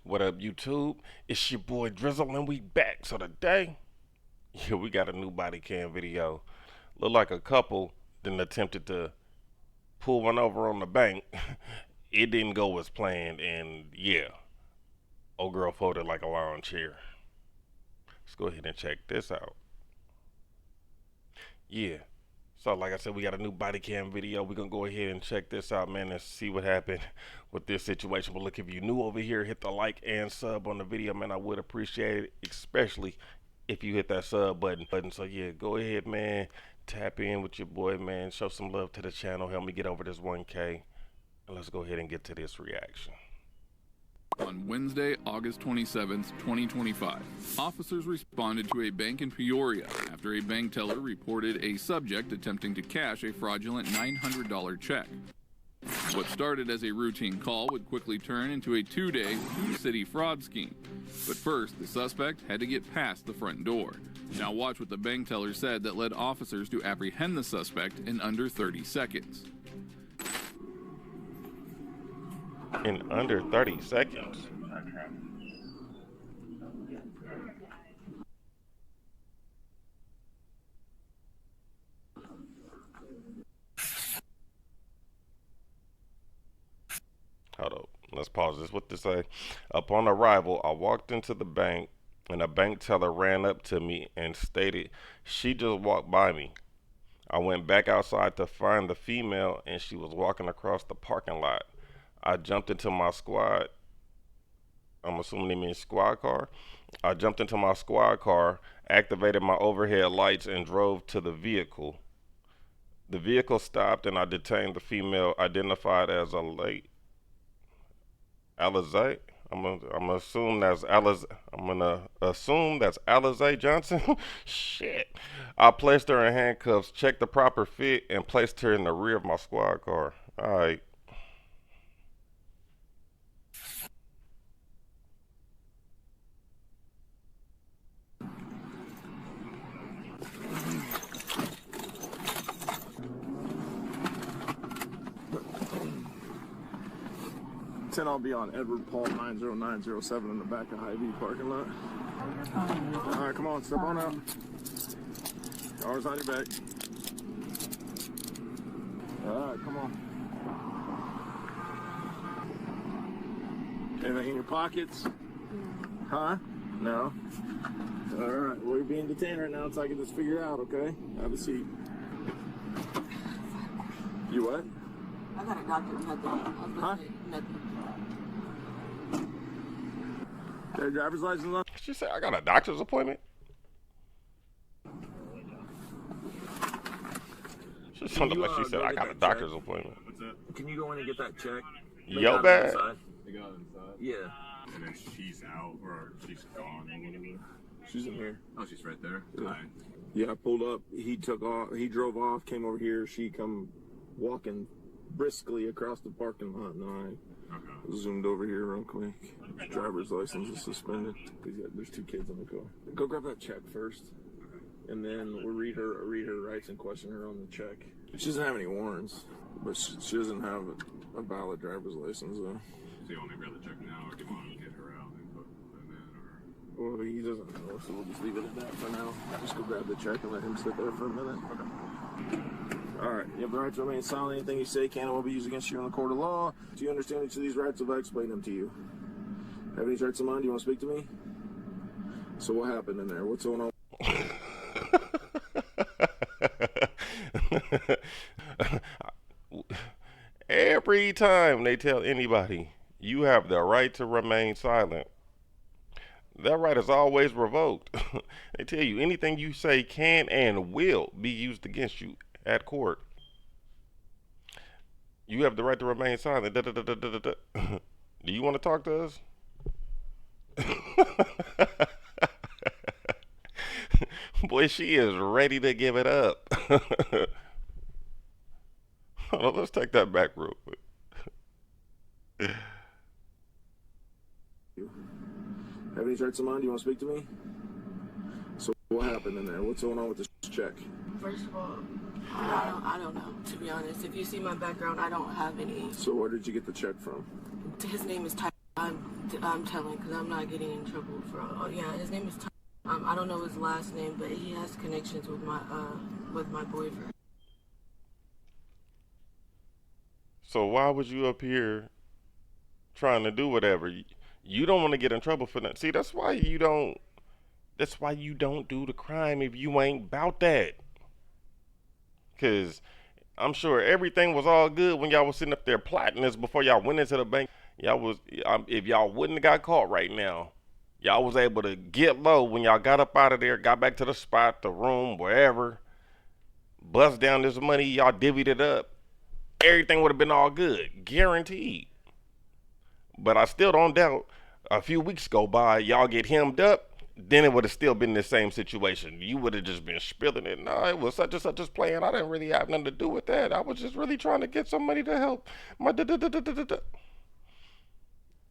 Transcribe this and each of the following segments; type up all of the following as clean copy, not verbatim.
What up, YouTube? It's your boy Drizzle, and we back. So today, yeah, we got a new body cam video. Look like a couple then attempted to pull one over on the bank. It didn't go as planned, and yeah, old girl folded like a lawn chair. Let's go ahead and check this out. Yeah. So like I said, we got a new body cam video. We're gonna go ahead and check this out, man, and see what happened with this situation. But look, if you're new over here, hit the like and sub on the video, man. I would appreciate it, especially if you hit that sub button. So yeah, go ahead, man. Tap in with your boy, man. Show some love to the channel. Help me get over this 1K. And let's go ahead and get to this reaction. On Wednesday, August 27th, 2025, officers responded to a bank in Peoria after a bank teller reported a subject attempting to cash a fraudulent $900 check. What started as a routine call would quickly turn into a two-day, two-city fraud scheme. But first, the suspect had to get past the front door. Now watch what the bank teller said that led officers to apprehend the suspect in under 30 seconds. In under 30 seconds. Hold up. Let's pause this. What to say? Upon arrival, I walked into the bank and a bank teller ran up to me and stated she just walked by me. I went back outside to find the female and she was walking across the parking lot. I jumped into my squad. I'm assuming they mean squad car. I jumped into my squad car, activated my overhead lights, and drove to the vehicle. The vehicle stopped, and I detained the female, identified as Alizé. I'm gonna assume that's Alizé Johnson. Shit. I placed her in handcuffs, checked the proper fit, and placed her in the rear of my squad car. All right. 10, I'll be on Edward Paul 90907 in the back of Hy-Vee parking lot. All right, come on, step on out. Cars on your back. All right, come on. Anything in your pockets? Huh? No? All right, well, you're being detained right now until I get this figured out, okay? Have a seat. You what? I got a doctor, nothing. Huh? Nothing. Got your driver's license on? She said, I got a doctor's appointment? She sounded like she said, I got a doctor's appointment. What's that? Can you go in and get that check? Yo, bad. They got it inside? Yeah. And then she's out, or she's gone, or whatever. She's in here. Oh, she's right there? Yeah. Hi. Yeah, I pulled up. He took off. He drove off, came over here. She come walking briskly across the parking lot, and I zoomed over here real quick. Driver's license is suspended. There's two kids in the car. Go grab that check first, and then we'll read her rights and question her on the check. She doesn't have any warrants, but she doesn't have a valid driver's license though. So you want me to grab the check now, or do you want to get her out and put them in, or? Well, he doesn't know, so we'll just leave it at that for now. Just go grab the check and let him sit there for a minute. Okay. All right. You have the right to remain silent. Anything you say can and will be used against you in the court of law. Do you understand each of these rights? If I explain them to you. Have any rights in mind? Do you want to speak to me? So what happened in there? What's going on? Every time they tell anybody you have the right to remain silent, that right is always revoked. They tell you anything you say can and will be used against you at court. You have the right to remain silent. Da, da, da, da, da, da. Do you want to talk to us? Boy, she is ready to give it up. Hold on, let's take that back real quick. Have any rights in mind? Do you want to speak to me? So what happened in there? What's going on with this check? First of all, I don't know, to be honest. If you see my background, I don't have any. So where did you get the check from? His name is Ty. I'm telling, because I'm not getting in trouble for. Oh yeah, his name is Tom. I don't know his last name, but he has connections with my boyfriend. So why was you up here trying to do whatever? You don't want to get in trouble for that. See, that's why you don't. That's why you don't do the crime if you ain't about that. Cause I'm sure everything was all good when y'all was sitting up there plotting this before y'all went into the bank. Y'all was, if y'all wouldn't have got caught right now, y'all was able to get low when y'all got up out of there, got back to the spot, the room, wherever, bust down this money, y'all divvied it up. Everything would have been all good, guaranteed. But I still don't doubt a few weeks go by, y'all get hemmed up, then it would have still been the same situation. You would have just been spilling it. No, it was such and such as playing. I didn't really have nothing to do with that. I was just really trying to get some money to help my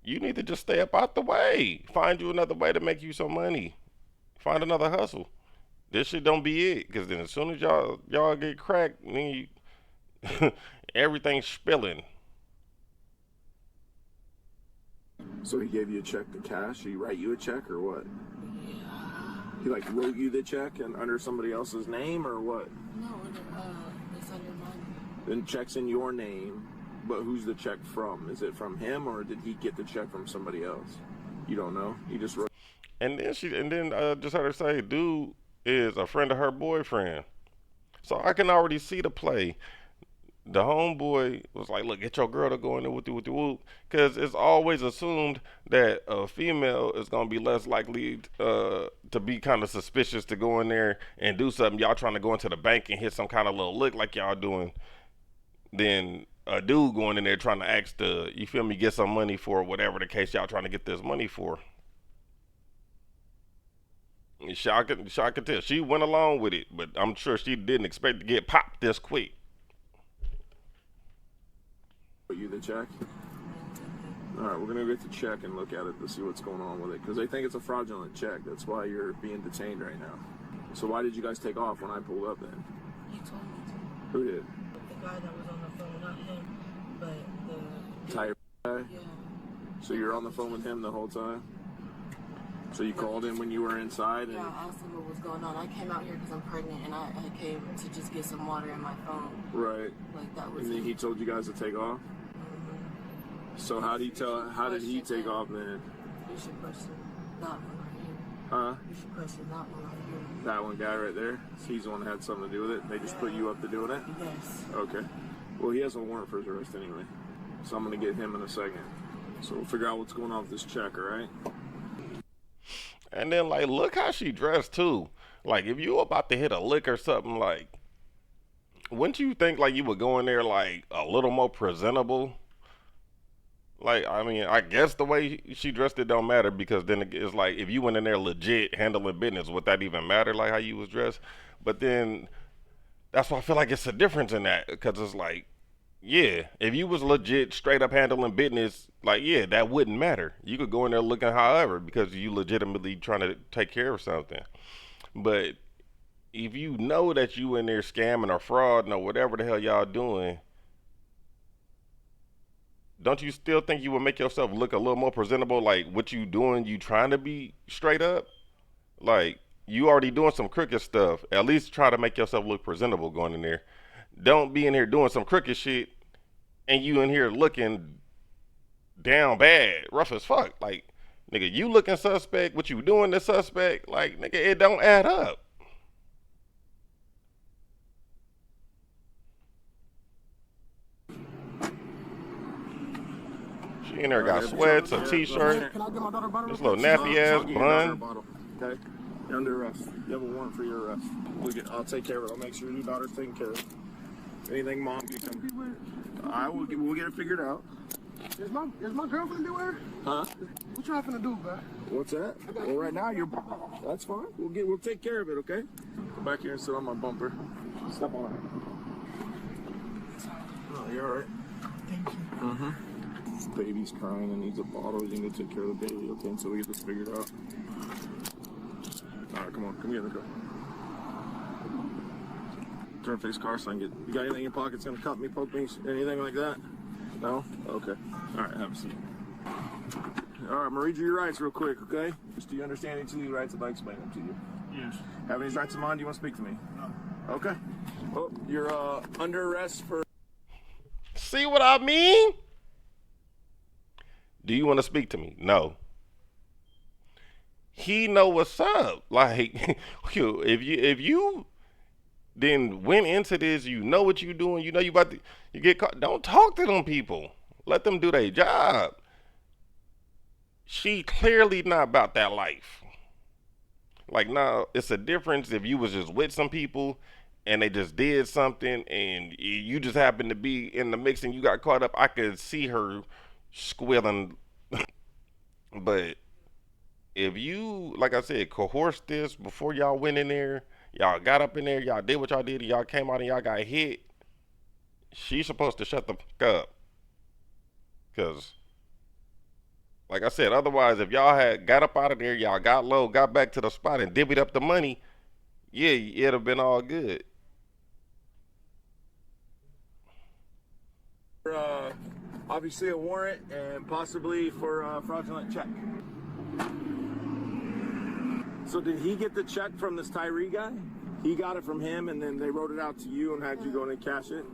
You need to just stay up out the way. Find you another way to make you some money. Find another hustle. This shit don't be it. Because then as soon as y'all get cracked, then you, everything's spilling. So he gave you a check to cash? Did he write you a check or what? He like wrote you the check and under somebody else's name or what? No, it's under mine. Then check's in your name, but who's the check from? Is it from him or did he get the check from somebody else? You don't know. He just wrote. And then just heard her say, dude is a friend of her boyfriend. So I can already see the play. The homeboy was like, look, get your girl to go in there with the whoop. Because it's always assumed that a female is going to be less likely to be kind of suspicious to go in there and do something. Y'all trying to go into the bank and hit some kind of little lick like y'all doing. Then a dude going in there trying to ask you feel me, get some money for whatever the case y'all trying to get this money for. I could tell. She went along with it, but I'm sure she didn't expect to get popped this quick. You the check? All right, we're gonna get the check and look at it to see what's going on with it because they think it's a fraudulent check. That's why you're being detained right now. So why did you guys take off when I pulled up then? He told me to. Who did? The guy that was on the phone, not him, but the Tire guy? Yeah. So you're on the phone with him the whole time? So you called him when you were inside? Yeah, I asked him what was going on. I came out here because I'm pregnant, and I came to just get some water in my phone. Right. Like that was. And then he told you guys to take off? So how did he take off then? You should question that one right here. Huh? You should question that one right here. That one guy right there? He's the one that had something to do with it? They just put you up to doing it? Yes. Okay. Well, he has a warrant for his arrest anyway. So I'm going to get him in a second. So we'll figure out what's going on with this check, all right? And then, like, look how she dressed, too. Like, if you about to hit a lick or something, like, wouldn't you think, like, you would go in there, like, a little more presentable? Like, I mean, I guess the way she dressed it don't matter because then it's like, if you went in there legit handling business, would that even matter, like, how you was dressed? But then, that's why I feel like it's a difference in that because it's like, yeah, if you was legit straight up handling business, like, yeah, that wouldn't matter. You could go in there looking however because you legitimately trying to take care of something. But if you know that you in there scamming or fraud or whatever the hell y'all doing, don't you still think you would make yourself look a little more presentable? Like, what you doing, you trying to be straight up? Like, you already doing some crooked stuff. At least try to make yourself look presentable going in there. Don't be in here doing some crooked shit and you in here looking down bad, rough as fuck. Like, nigga, you looking suspect, what you doing the suspect, like, nigga, it don't add up. She in there got sweats, a t-shirt, this little nappy ass bun. Okay? You're under arrest. You have a warrant for your arrest. I'll take care of it. I'll make sure your daughter's taken care of. Anything mom can come. We'll get it figured out. Is my girlfriend do her? Huh? What y'all finna do, bro? What's that? Well, right now that's fine. We'll take care of it, okay? Come back here and sit on my bumper. Step on it. Oh, you're alright. Thank you. Mm-hmm. This baby's crying and needs a bottle. You need to take care of the baby, okay? Until we get this figured out. Alright, come on. Come get in the car. Turn face car so I can get. You got anything in your pockets gonna cut me, poke me, anything like that? No? Okay. Alright, have a seat. All right, I'm gonna read you your rights real quick, okay? Just do you understand each of these rights if I explain them to you? Yes. Have any rights in mind? Do you want to speak to me? No. Okay. Well, you're under arrest for. See what I mean? Do you want to speak to me? No. He know what's up. Like, if you then went into this, you know what you doing. You know you about to you get caught. Don't talk to them people. Let them do their job. She clearly not about that life. Like, now it's a difference if you was just with some people and they just did something and you just happened to be in the mix and you got caught up. I could see her squealing. But if you, like I said, coerced this before y'all went in there, y'all got up in there, y'all did what y'all did, and y'all came out and y'all got hit, she's supposed to shut the fuck up. Because, like I said, otherwise, if y'all had got up out of there, y'all got low, got back to the spot, and divvied up the money, yeah, it'd have been all good. Obviously a warrant and possibly for a fraudulent check. So did he get the check from this Tyree guy? He got it from him and then they wrote it out to you and had you go in and cash it?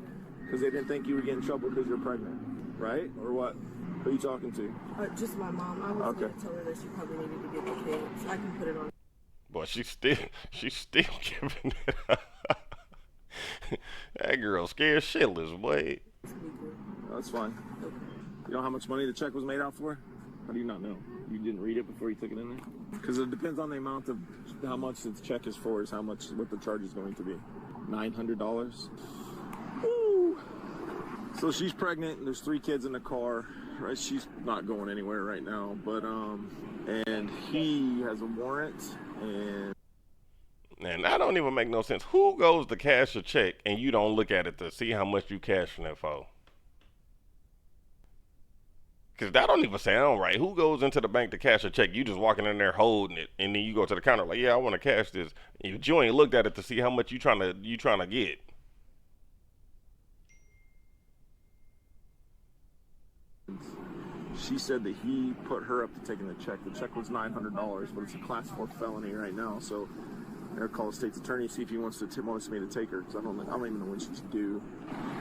Because they didn't think you would get in trouble because you're pregnant, right? Or what? Who are you talking to? Just my mom. I was going to tell her that she probably needed to get the kids. I can put it on. Boy, she's still giving it up. That girl scared shitless, boy. That's fine. Okay. You know how much money the check was made out for? How do you not know? You didn't read it before you took it in there? Because it depends on the amount of how much the check is for, is how much, what the charge is going to be. $900? Woo! So she's pregnant and there's 3 kids in the car, right? She's not going anywhere right now, but, and he has a warrant and that don't even make no sense. Who goes to cash a check and you don't look at it to see how much you cashing it for? Because that don't even sound right. Who goes into the bank to cash a check? You just walking in there holding it, and then you go to the counter like, yeah, I want to cash this. But you ain't looked at it to see how much you trying to get. she said that he put her up to taking the check. The check was $900, but it's a class 4 felony right now, so I'm gonna call the state's attorney, see if he wants me to take her, because I don't even know when she's due.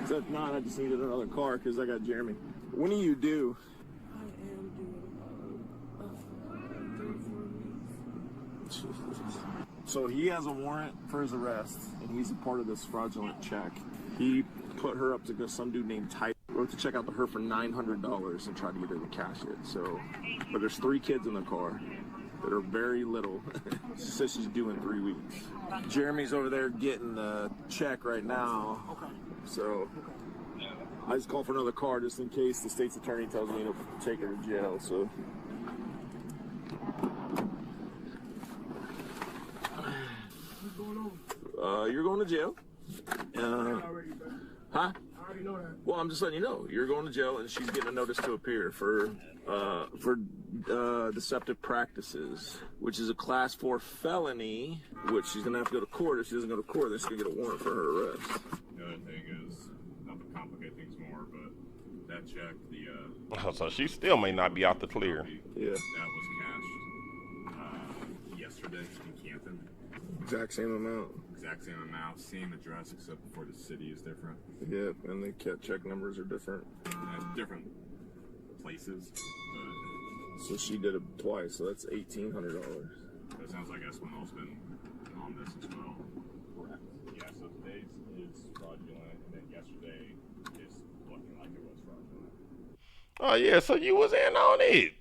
So if not, I just needed another car because I got Jeremy. When are you due? I am due 3-4 weeks. So he has a warrant for his arrest, and he's a part of this fraudulent check. He put her up to go, some dude named Ty wrote the check out to her for $900 and tried to get her to cash it. So, but there's 3 kids in the car that are very little. She says she's due in 3 weeks. Jeremy's over there getting the check right now. Okay. So I just called for another car just in case the state's attorney tells me to take her to jail. So. What's going on? You're going to jail. Already, bro. Huh? I already know that. Well, I'm just letting you know. You're going to jail, and she's getting a notice to appear for deceptive practices, which is a class 4 felony, which she's going to have to go to court. If she doesn't go to court, they're just going to get a warrant for her arrest. The other thing is, not to complicate things more, but that check, So she still may not be out the clear. Yeah. that was cashed yesterday in Canton. Exact same amount. Exact same amount, same address, except for the city is different. Yep, and the check numbers are different. And different places. So she did it twice, so that's $1,800. But it sounds like Espinal's been on this as well. Correct. Yeah, so today's is fraudulent, and then yesterday is looking like it was fraudulent. Oh yeah, so you was in on it.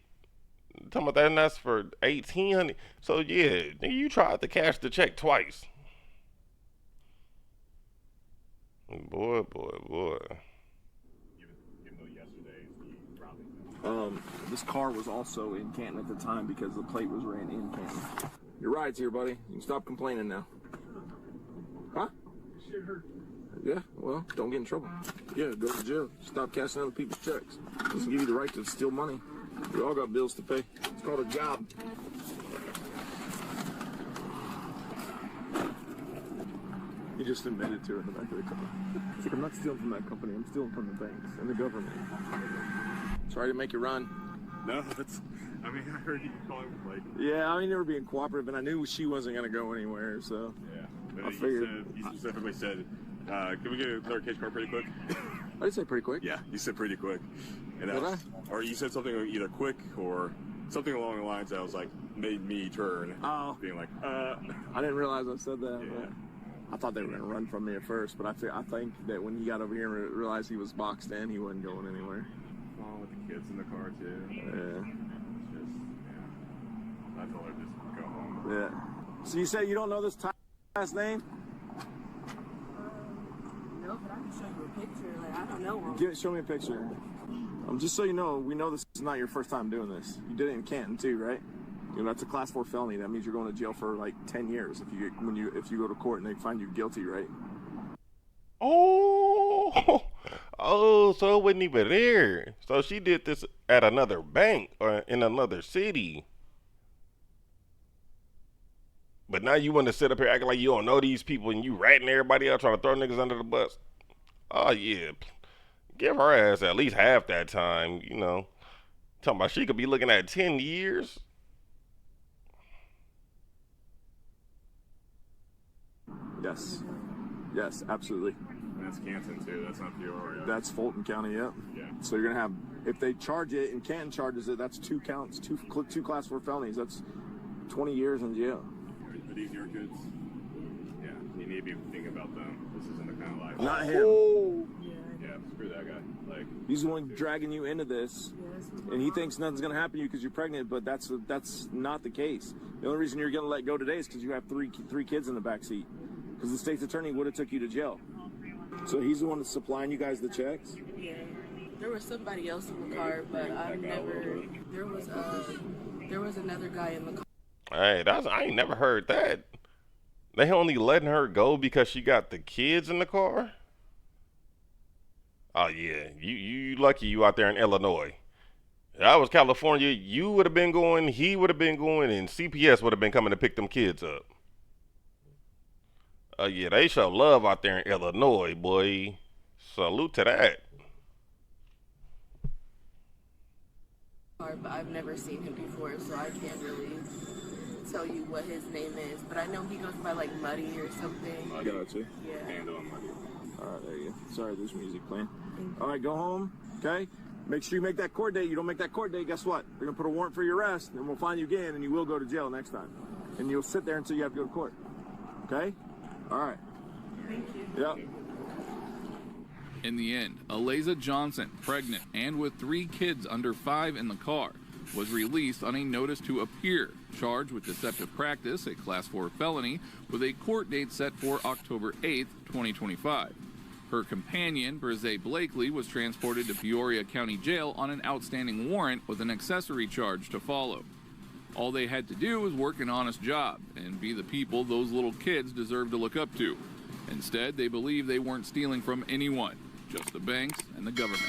Talking about that, and that's for $1,800. So yeah, you tried to cash the check twice. Boy. Even though yesterday he probably This car was also in Canton at the time because the plate was ran in Canton. Your ride's here, buddy. You can stop complaining now. Huh? Shit hurt. Yeah, well, don't get in trouble. Yeah, go to jail. Stop cashing other people's checks. Doesn't give you the right to steal money. We all got bills to pay. It's called a job. He just admitted to it in the back of the car. It's like, I'm not stealing from that company. I'm stealing from the banks and the government. Sorry to make you run. No, that's. I mean, I heard you call him like. Yeah, I mean, they were being cooperative, and I knew she wasn't gonna go anywhere, so. Yeah. But I you figured. said, you specifically said, can we get another case card pretty quick? I did say pretty quick. Yeah, you said pretty quick. And Did I? Or you said something either quick or something along the lines that was like made me turn. Oh. Being like, I didn't realize I said that. Yeah. But I thought they were gonna run from me at first, but I think that when he got over here and realized he was boxed in, he wasn't going anywhere. oh, with the kids in the car too. Yeah. Just, yeah. I told her just go home. Yeah. So you say you don't know this last name? No, but I can show you a picture. Like, I don't know him. Show me a picture. Just so you know, we know this is not your first time doing this. You did it in Canton too, right? You know, that's a class 4 felony. That means you're going to jail for like 10 years if you go to court and they find you guilty, right? Oh, oh, so it wasn't even there. So she did this at another bank or in another city. But now you want to sit up here acting like you don't know these people and you ratting everybody out trying to throw niggas under the bus. Oh, yeah. Give her ass at least half that time, you know. Talking about she could be looking at 10 years. Yes. Yes, absolutely. And that's Canton too. That's not Peoria. That's Fulton County, yep. Yeah. So you're gonna have, if they charge it and Canton charges it, that's 2 counts, two class 4 felonies. That's 20 years in jail. Are these your kids? Yeah. You need to be thinking about them. This isn't the kind of life. Not him. Oh. Yeah. Screw that guy. Like. He's the one dragging you into this, and he thinks nothing's gonna happen to you because you're pregnant. But that's not the case. The only reason you're gonna let go today is because you have three kids in the back seat. Because the state's attorney would have took you to jail. So he's the one that's supplying you guys the checks. Yeah. There was somebody else in the car, but I've never. There was another guy in the car. Hey, I ain't never heard that. They only letting her go because she got the kids in the car? Oh yeah, you lucky you out there in Illinois. If I was California, you would have been going, he would have been going, and CPS would have been coming to pick them kids up. Oh yeah, they show love out there in Illinois, boy. Salute to that. But I've never seen him before, so I can't really tell you what his name is. But I know he goes by like Muddy or something. I got you. Yeah. Hand on money. All right, there you go. Sorry, there's music playing. All right, go home, okay? Make sure you make that court date. You don't make that court date, guess what? They're going to put a warrant for your arrest, and we'll find you again, and you will go to jail next time. And you'll sit there until you have to go to court. Okay? All right. Thank you. Yep. In the end, Aliza Johnson, pregnant and with 3 kids under 5 in the car, was released on a notice to appear, charged with deceptive practice, a Class 4 felony, with a court date set for October 8th, 2025. Her companion, Brise Blakely, was transported to Peoria County Jail on an outstanding warrant with an accessory charge to follow. All they had to do was work an honest job and be the people those little kids deserve to look up to. Instead, they believe they weren't stealing from anyone, just the banks and the government.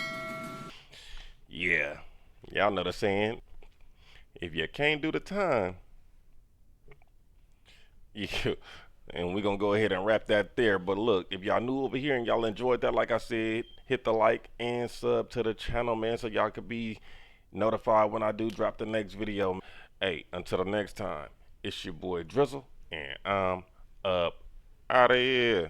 Yeah, y'all know the saying. If you can't do the time, and we're going to go ahead and wrap that there. But look, if y'all new over here and y'all enjoyed that, like I said, hit the like and sub to the channel, man, so y'all could be notified when I do drop the next video. Hey, until the next time, it's your boy Drizzle, and I'm up out of here.